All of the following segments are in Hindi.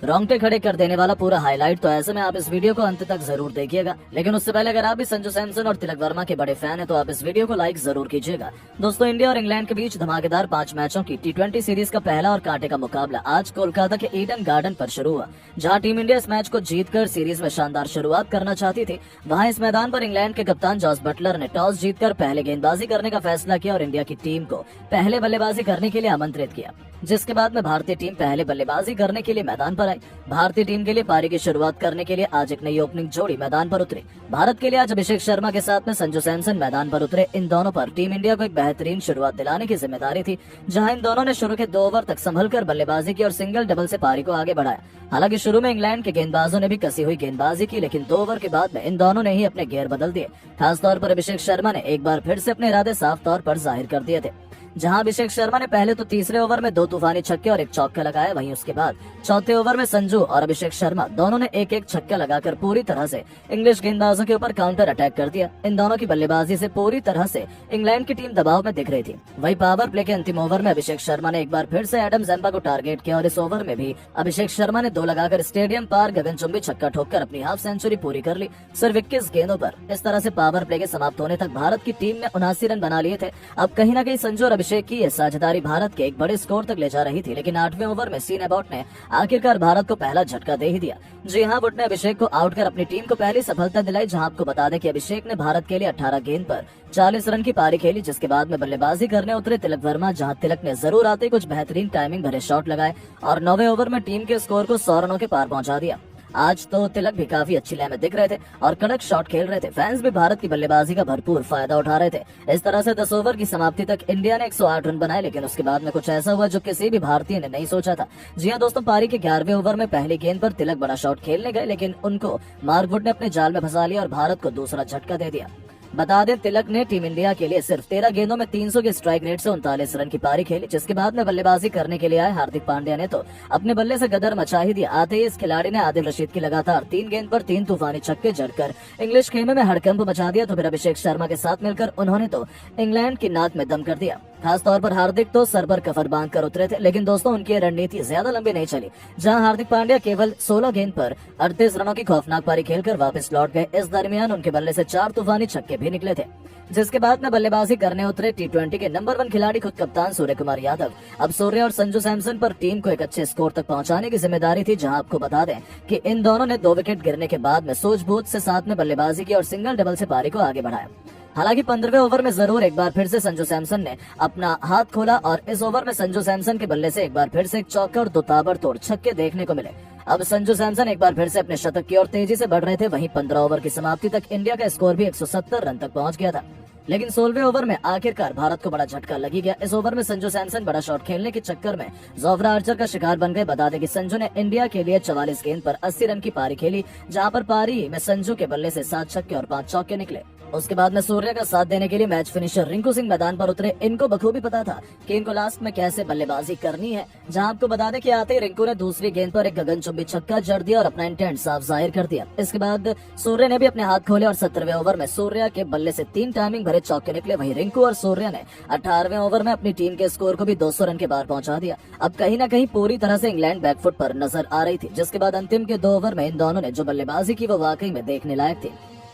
रोंगटे खड़े कर देने वाला पूरा हाईलाइट। तो ऐसे में आप इस वीडियो को अंत तक जरूर देखिएगा। लेकिन उससे पहले अगर आप भी संजू सैमसन और तिलक वर्मा के बड़े फैन हैं तो आप इस वीडियो को लाइक जरूर कीजिएगा। दोस्तों, इंडिया और इंग्लैंड के बीच धमाकेदार 5 मैचों की T20 सीरीज का पहला और कांटे का मुकाबला आज कोलकाता के ईडन गार्डन पर शुरू हुआ, जहां टीम इंडिया इस मैच को जीतकर सीरीज में शानदार शुरुआत करना चाहती थी। वहां इस मैदान पर इंग्लैंड के कप्तान जॉस बटलर ने टॉस जीतकर पहले गेंदबाजी करने का फैसला किया और इंडिया की टीम को पहले बल्लेबाजी करने के लिए आमंत्रित किया, जिसके बाद में भारतीय टीम पहले बल्लेबाजी करने के लिए मैदान पर आई। भारतीय टीम के लिए पारी की शुरुआत करने के लिए आज एक नई ओपनिंग जोड़ी मैदान पर उतरी। भारत के लिए आज अभिषेक शर्मा के साथ में संजू सैमसन मैदान पर उतरे। इन दोनों पर टीम इंडिया को एक बेहतरीन शुरुआत दिलाने की जिम्मेदारी थी, जहां इन दोनों ने शुरू के 2 ओवर तक संभलकर बल्लेबाजी की और सिंगल डबल से पारी को आगे बढ़ाया। हालांकि शुरू में इंग्लैंड के गेंदबाजों ने भी कसी हुई गेंदबाजी की, लेकिन 2 ओवर के बाद में इन दोनों ने ही अपने गियर बदल दिए। खासतौर पर अभिषेक शर्मा ने एक बार फिर से अपने इरादे साफ तौर पर जाहिर कर दिए थे। जहां अभिषेक शर्मा ने पहले तो तीसरे ओवर में 2 तूफानी छक्के और 1 चौका लगाया, वहीं उसके बाद चौथे ओवर में संजू और अभिषेक शर्मा दोनों ने एक एक छक्का लगाकर पूरी तरह से इंग्लिश गेंदबाजों के ऊपर काउंटर अटैक कर दिया। इन दोनों की बल्लेबाजी से पूरी तरह से इंग्लैंड की टीम दबाव में दिख रही थी। वहीं पावर प्ले के अंतिम ओवर में अभिषेक शर्मा ने एक बार फिर से एडम ज़म्पा को टारगेट किया और इस ओवर में भी अभिषेक शर्मा ने 2 लगाकर स्टेडियम पार गगनचुंबी छक्का ठोककर अपनी हाफ सेंचुरी पूरी कर ली, सिर्फ 21 गेंदों पर। इस तरह से पावर प्ले के समाप्त होने तक भारत की टीम ने 79 रन बना लिए थे। अब कहीं न कहीं संजू और अभिषेक की साझेदारी भारत के एक बड़े स्कोर तक ले जा रही थी, लेकिन 8वें ओवर में सीन अबाउट ने आखिरकार भारत को पहला झटका दे ही दिया। जी हां, वुड ने अभिषेक को आउट कर अपनी टीम को पहली सफलता दिलाई। जहां आपको बता दें कि अभिषेक ने भारत के लिए 18 गेंद पर 40 रन की पारी खेली, जिसके बाद में बल्लेबाजी करने उतरे तिलक वर्मा, जहां तिलक ने जरूर आते कुछ बेहतरीन टाइमिंग भरे शॉट लगाए और 9वें ओवर में टीम के स्कोर को 100 रनों के पार पहुंचा दिया। आज तो तिलक भी काफी अच्छी लय में दिख रहे थे और कड़क शॉट खेल रहे थे। फैंस भी भारत की बल्लेबाजी का भरपूर फायदा उठा रहे थे। इस तरह से 10 ओवर की समाप्ति तक इंडिया ने 108 रन बनाए, लेकिन उसके बाद में कुछ ऐसा हुआ जो किसी भी भारतीय ने नहीं सोचा था। जी हां दोस्तों, पारी के 11वें ओवर में पहली गेंद पर तिलक बड़ा शॉट खेलने गए, लेकिन उनको मार्क वुड ने अपने जाल में फंसा लिया और भारत को दूसरा झटका दे दिया। बता दें, तिलक ने टीम इंडिया के लिए सिर्फ 13 गेंदों में 300 के स्ट्राइक रेट से 39 रन की पारी खेली, जिसके बाद में बल्लेबाजी करने के लिए आए हार्दिक पांड्या ने तो अपने बल्ले से गदर मचा ही दिया। आते ही इस खिलाड़ी ने आदिल रशीद की लगातार 3 गेंद पर 3 तूफानी छक्के जड़कर इंग्लिश खेमे में हड़कंप मचा दिया। तो फिर अभिषेक शर्मा के साथ मिलकर उन्होंने तो इंग्लैंड की नाक में दम कर दिया। खासतौर पर हार्दिक तो सर पर कफर बांध कर उतरे थे, लेकिन दोस्तों उनकी रणनीति ज्यादा लंबी नहीं चली। जहां हार्दिक पांड्या केवल 16 गेंद पर 38 रनों की खौफनाक पारी खेलकर वापस लौट गए। इस दरमियान उनके बल्ले से 4 तूफानी छक्के भी निकले थे, जिसके बाद में बल्लेबाजी करने उतरे T20 के नंबर 1 खिलाड़ी खुद कप्तान सूर्य कुमार यादव। अब सूर्य और संजू सैमसन पर टीम को एक अच्छे स्कोर तक पहुंचाने की जिम्मेदारी थी। जहां आपको बता दें कि इन दोनों ने 2 विकेट गिरने के बाद में सूझबूझ से साथ में बल्लेबाजी की और सिंगल डबल से पारी को आगे बढ़ाया। हालांकि 15वें ओवर में जरूर एक बार फिर से संजू सैमसन ने अपना हाथ खोला और इस ओवर में संजू सैमसन के बल्ले से एक बार फिर से 1 चौका और 2 ताबड़तोड़ छक्के देखने को मिले। अब संजू सैमसन एक बार फिर से अपने शतक की ओर तेजी से बढ़ रहे थे। वहीं 15 ओवर की समाप्ति तक इंडिया का स्कोर भी 170 रन तक पहुंच गया था, लेकिन 16वें ओवर में आखिरकार भारत को बड़ा झटका लगी गया। इस ओवर में संजू सैमसन बड़ा शॉट खेलने के चक्कर में जोफ्रा आर्चर का शिकार बन गए। बता दें कि संजू ने इंडिया के लिए 44 गेंद पर 80 रन की पारी खेली, जहां पर पारी में संजू के बल्ले से 7 छक्के और 5 चौके निकले। उसके बाद में सूर्य का साथ देने के लिए मैच फिनिशर रिंकू सिंह मैदान पर उतरे। इनको बखूबी पता था कि इनको लास्ट में कैसे बल्लेबाजी करनी है। जहां आपको बता दें कि आते ही रिंकू ने दूसरी गेंद पर एक गगनचुंबी छक्का जड़ दिया और अपना इंटेंट साफ जाहिर कर दिया। इसके बाद सूर्य ने भी अपने हाथ खोले और 17वें ओवर में सूर्य के बल्ले से 3 टाइमिंग भरे चौके निकले। वहीं रिंकू और सूर्य ने 18वें ओवर में अपनी टीम के स्कोर को भी 200 रन के पार पहुंचा दिया। अब कहीं न कहीं पूरी तरह से इंग्लैंड बैकफुट पर नजर आ रही थी, जिसके बाद अंतिम के 2 ओवर में इन दोनों ने जो बल्लेबाजी की वो वाकई में देखने लायक थी।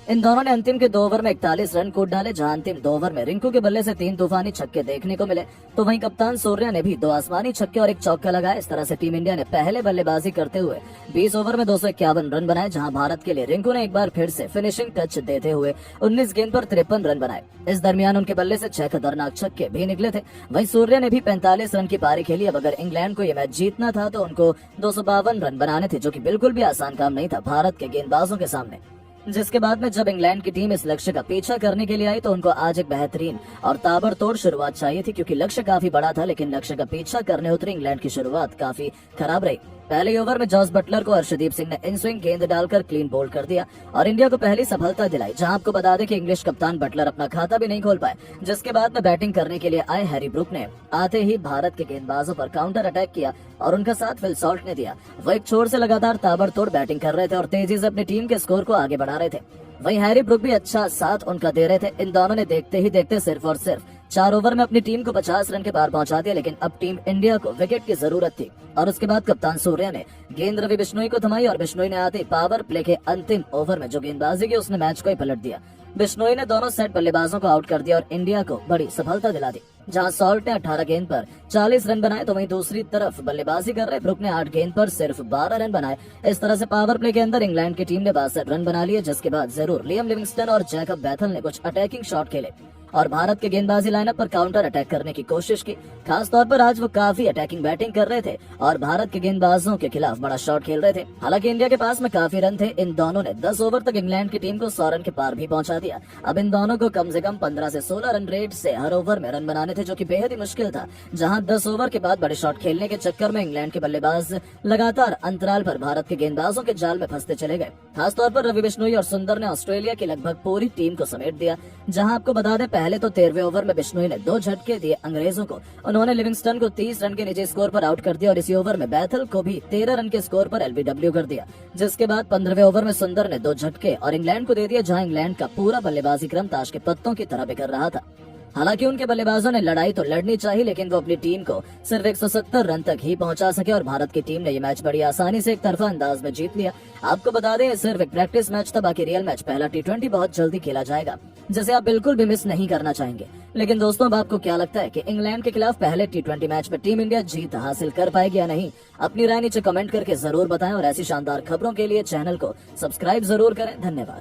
इन दोनों ने अंतिम के 2 ओवर में 41 रन कूद डाले, जहां अंतिम 2 ओवर में रिंकू के बल्ले से 3 तूफानी छक्के देखने को मिले। तो वहीं कप्तान सूर्य ने भी 2 आसमानी छक्के और 1 चौका लगाया। इस तरह से टीम इंडिया ने पहले बल्लेबाजी करते हुए 20 ओवर में 251 रन बनाए, जहां भारत के लिए रिंकू ने एक बार फिर से फिनिशिंग टच देते हुए 19 गेंद पर 53 रन बनाए। इस दरमियान उनके बल्ले से 6 खतरनाक छक्के भी निकले थे। वहीं सूर्य ने भी 45 रन की पारी खेली। अब अगर इंग्लैंड को यह मैच जीतना था तो उनको 252 रन बनाने थे, जो कि बिल्कुल भी आसान काम नहीं था भारत के गेंदबाजों के सामने। जिसके बाद में जब इंग्लैंड की टीम इस लक्ष्य का पीछा करने के लिए आई तो उनको आज एक बेहतरीन और ताबड़तोड़ शुरुआत चाहिए थी, क्योंकि लक्ष्य काफी बड़ा था, लेकिन लक्ष्य का पीछा करने उतरी इंग्लैंड की शुरुआत काफी खराब रही। पहले ओवर में जॉस बटलर को अर्शदीप सिंह ने इन स्विंग गेंद डालकर क्लीन बोल्ड कर दिया और इंडिया को पहली सफलता दिलाई। जहां आपको बता दें कि इंग्लिश कप्तान बटलर अपना खाता भी नहीं खोल पाए, जिसके बाद में बैटिंग करने के लिए आए हैरी ब्रूक ने आते ही भारत के गेंदबाजों पर काउंटर अटैक किया और उनका साथ फिल सॉल्ट ने दिया। वो एक छोर से लगातार ताबड़तोड़ बैटिंग कर रहे थे और तेजी से अपनी टीम के स्कोर को आगे बढ़ा रहे थे। वहीं हैरी ब्रूक भी अच्छा साथ उनका दे रहे थे। इन दोनों ने देखते ही देखते सिर्फ और सिर्फ 4 ओवर में अपनी टीम को 50 रन के पार पहुंचा दिया, लेकिन अब टीम इंडिया को विकेट की जरूरत थी और उसके बाद कप्तान सूर्या ने गेंद रवि बिश्नोई को थमाई और बिश्नोई ने आते पावर प्ले के अंतिम ओवर में जो गेंदबाजी की उसने मैच को ही पलट दिया। बिश्नोई ने दोनों सेट बल्लेबाजों को आउट कर दिया और इंडिया को बड़ी सफलता दिला दी। जहां सॉल्ट ने 18 गेंद पर 40 रन बनाए तो वहीं दूसरी तरफ बल्लेबाजी कर रहे ब्रुक ने 8 गेंद पर सिर्फ 12 रन बनाए। इस तरह से पावर प्ले के अंदर इंग्लैंड की टीम ने 62 रन बना लिए, जिसके बाद जरूर लियम लिविंगस्टन और जैकब बैथल ने कुछ अटैकिंग शॉट खेले और भारत के गेंदबाजी लाइनअप पर काउंटर अटैक करने की कोशिश की। खास तौर पर आज वो काफी अटैकिंग बैटिंग कर रहे थे और भारत के गेंदबाजों के खिलाफ बड़ा शॉट खेल रहे थे। हालांकि इंडिया के पास में काफी रन थे। इन दोनों ने 10 ओवर तक इंग्लैंड की टीम को 100 रन के पार भी पहुंचा दिया। अब इन दोनों को कम से कम 15 से 16 रन रेट से हर ओवर में रन बनाने थे, जो कि बेहद ही मुश्किल था। जहां 10 ओवर के बाद बड़े शॉट खेलने के चक्कर में इंग्लैंड के बल्लेबाज लगातार अंतराल पर भारत के गेंदबाजों के जाल में फंसते चले गए। खासतौर पर रवि बिश्नोई और सुंदर ने ऑस्ट्रेलिया की लगभग पूरी टीम को समेट दिया। जहां आपको बता दें, पहले तो 13वें ओवर में बिश्नोई ने 2 झटके दिए अंग्रेजों को। उन्होंने लिविंगस्टन को 30 रन के निजी स्कोर पर आउट कर दिया और इसी ओवर में बैथल को भी 13 रन के स्कोर पर एलबीडब्ल्यू कर दिया। जिसके बाद 15वें ओवर में सुंदर ने 2 झटके और इंग्लैंड को दे दिया, जहां इंग्लैंड का पूरा बल्लेबाजी क्रम ताश के पत्तों की तरह बिखर रहा था। हालांकि उनके बल्लेबाजों ने लड़ाई तो लड़नी चाहिए, लेकिन वो अपनी टीम को सिर्फ 170 रन तक ही पहुंचा सके और भारत की टीम ने ये मैच बड़ी आसानी से एक तरफा अंदाज में जीत लिया। आपको बता दें, सिर्फ एक प्रैक्टिस मैच था, बाकी रियल मैच पहला T20 बहुत जल्दी खेला जाएगा, जिसे आप बिल्कुल भी मिस नहीं करना चाहेंगे। लेकिन दोस्तों, अब आपको क्या लगता है कि इंग्लैंड के खिलाफ पहले T20 मैच में टीम इंडिया जीत हासिल कर पाएगी या नहीं? अपनी राय नीचे कमेंट करके जरूर बताएं और ऐसी शानदार खबरों के लिए चैनल को सब्सक्राइब जरूर करें। धन्यवाद।